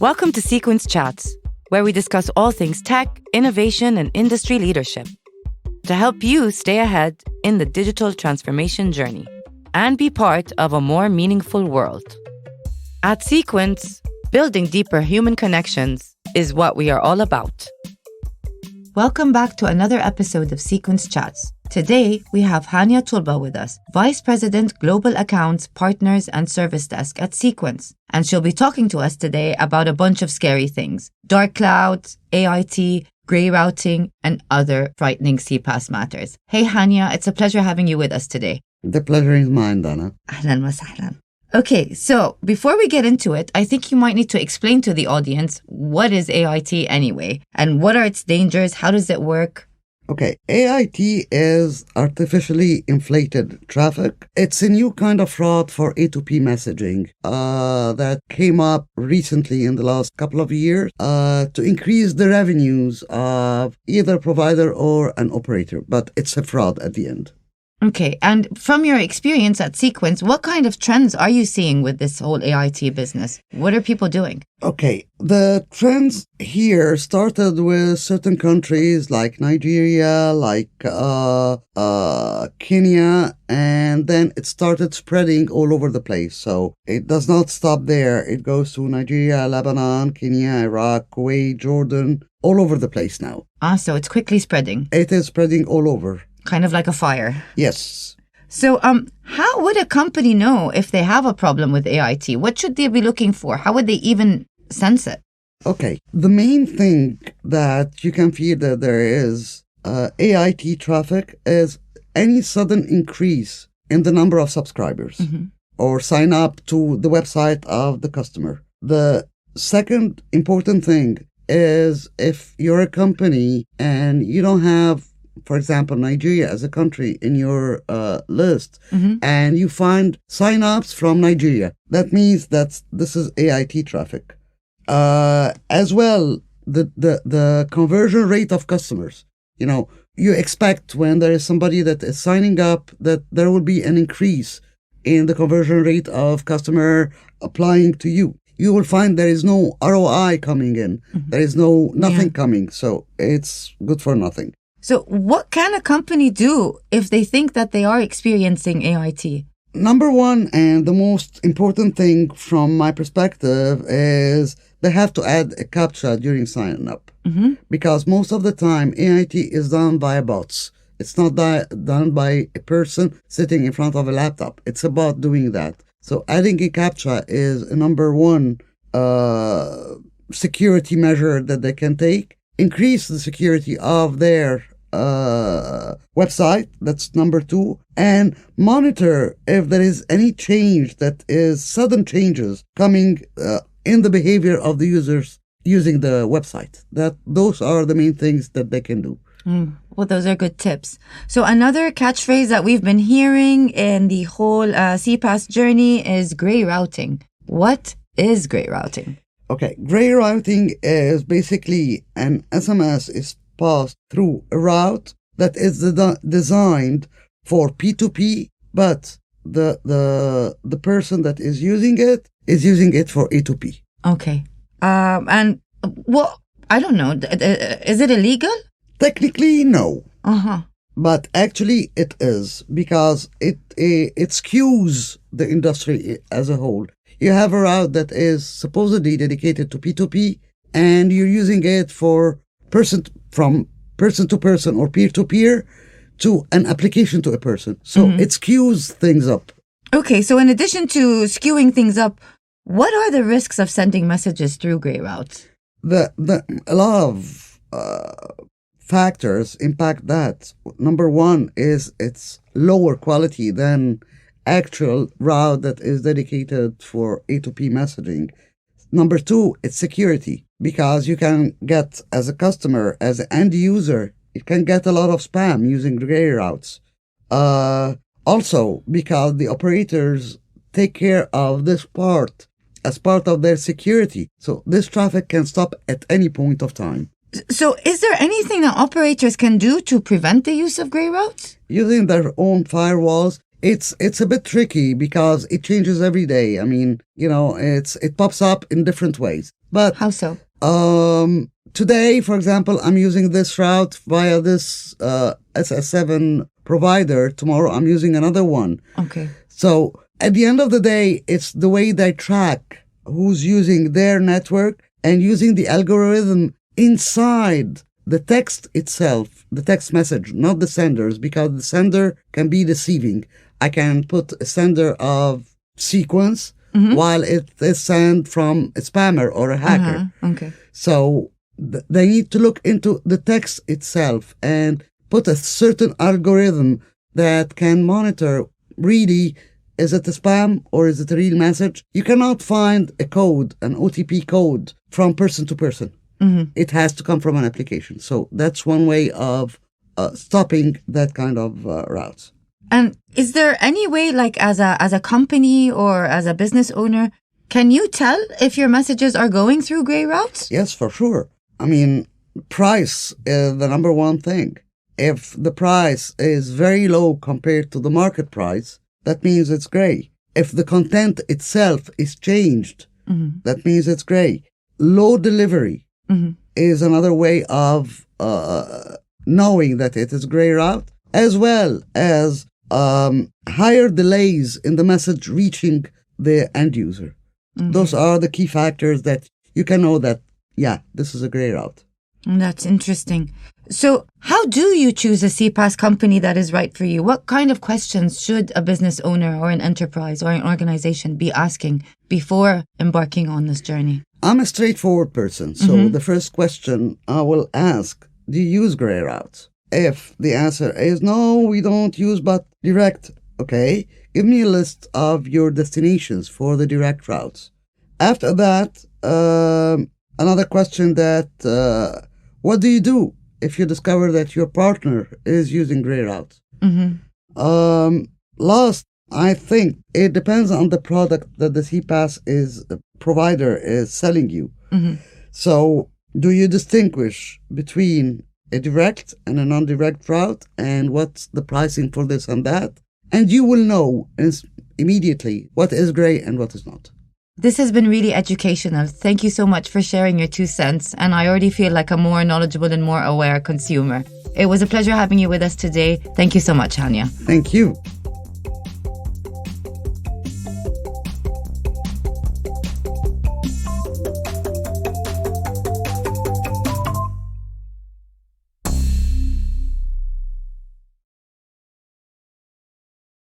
Welcome to CEQUENS Chats, where we discuss all things tech, innovation, and industry leadership to help you stay ahead in the digital transformation journey and be part of a more meaningful world. At CEQUENS, building deeper human connections is what we are all about. Welcome back to another episode of CEQUENS Chats. Today, we have Hania Tulba with us, Vice President Global Accounts, Partners and Service Desk at CEQUENS. And she'll be talking to us today about a bunch of scary things: dark clouds, AIT, grey routing, and other frightening CPaaS matters. Hey Hania, it's a pleasure having you with us today. The pleasure is mine, Dana. Ahlan wa sahlan. Okay, so before we get into it, I think you might need to explain to the audience, what is AIT anyway? And what are its dangers? How does it work? Okay, AIT is artificially inflated traffic. It's a new kind of fraud for A2P messaging that came up recently in the last couple of years to increase the revenues of either provider or an operator. But it's a fraud at the end. Okay, and from your experience at CEQUENS, what kind of trends are you seeing with this whole AIT business? What are people doing? Okay, the trends here started with certain countries like Nigeria, like Kenya, and then it started spreading all over the place. So it does not stop there. It goes to Nigeria, Lebanon, Kenya, Iraq, Kuwait, Jordan, all over the place now. So it's quickly spreading. It is spreading all over. Kind of like a fire. Yes. So how would a company know if they have a problem with AIT? What should they be looking for? How would they even sense it? Okay. The main thing that you can feel that there is AIT traffic is any sudden increase in the number of subscribers or sign up to the website of the customer. The second important thing is if you're a company and you don't have, for example, Nigeria as a country in your list, and you find sign-ups from Nigeria, that means that this is AIT traffic. As well, the conversion rate of customers. You know, you expect when there is somebody that is signing up that there will be an increase in the conversion rate of customer applying to you. You will find there is no ROI coming in. There is nothing coming. So it's good for nothing. So what can a company do if they think that they are experiencing AIT? Number one, and the most important thing from my perspective, is they have to add a CAPTCHA during signing up. Because most of the time, AIT is done by bots. It's not done by a person sitting in front of a laptop. It's a bot doing that. So adding a CAPTCHA is a number one security measure that they can take. Increase the security of their website, that's number two, and monitor if there is any change that is sudden changes coming in the behavior of the users using the website. Those are the main things that they can do. Well, those are good tips. So another catchphrase that we've been hearing in the whole CPaaS journey is grey routing. What is grey routing? Okay, grey routing is basically an SMS is passed through a route that is designed for P2P, but the person that is using it for A2P. Okay. And well, I don't know. Is it illegal? Technically, no. But actually, it is, because it skews the industry as a whole. You have a route that is supposedly dedicated to P2P, and you're using it for from person to person or peer to peer to an application to a person. So it skews things up. Okay, so in addition to skewing things up, what are the risks of sending messages through grey routes? A lot of factors impact that. Number one is it's lower quality than actual route that is dedicated for A2P messaging. Number two, it's security, because you can get, as a customer, as an end user, you can get a lot of spam using grey routes. Also, because the operators take care of this part as part of their security. So this traffic can stop at any point of time. So is there anything that operators can do to prevent the use of grey routes? Using their own firewalls, It's a bit tricky because it changes every day. I mean, it pops up in different ways. But how so? Today, for example, I'm using this route via this SS7 provider. Tomorrow, I'm using another one. Okay. So at the end of the day, it's the way they track who's using their network and using the algorithm inside the text itself, the text message, not the senders, because the sender can be deceiving. I can put a sender of sequence while it is sent from a spammer or a hacker. Okay. So they need to look into the text itself and put a certain algorithm that can monitor really, is it a spam or is it a real message? You cannot find a code, an OTP code, from person to person. It has to come from an application. So that's one way of stopping that kind of routes. And is there any way, like as a company or as a business owner, can you tell if your messages are going through gray routes? Yes, for sure. I mean, price is the number one thing. If the price is very low compared to the market price, that means it's gray. If the content itself is changed, that means it's gray. Low delivery is another way of knowing that it is gray route, as well as higher delays in the message reaching the end user. Those are the key factors that you can know that, yeah, this is a gray route. That's interesting. So how do you choose a CPaaS company that is right for you? What kind of questions should a business owner or an enterprise or an organization be asking before embarking on this journey? I'm a straightforward person. So the first question I will ask, do you use gray routes? If the answer is no, we don't use but direct, okay, give me a list of your destinations for the direct routes. After that, another question that, what do you do if you discover that your partner is using gray routes? Last, I think it depends on the product that the CPaaS provider is selling you. So do you distinguish between a direct and a non-direct route, and what's the pricing for this and that? And you will know immediately what is gray and what is not. This has been really educational. Thank you so much for sharing your 2 cents. And I already feel like a more knowledgeable and more aware consumer. It was a pleasure having you with us today. Thank you so much, Hania. Thank you.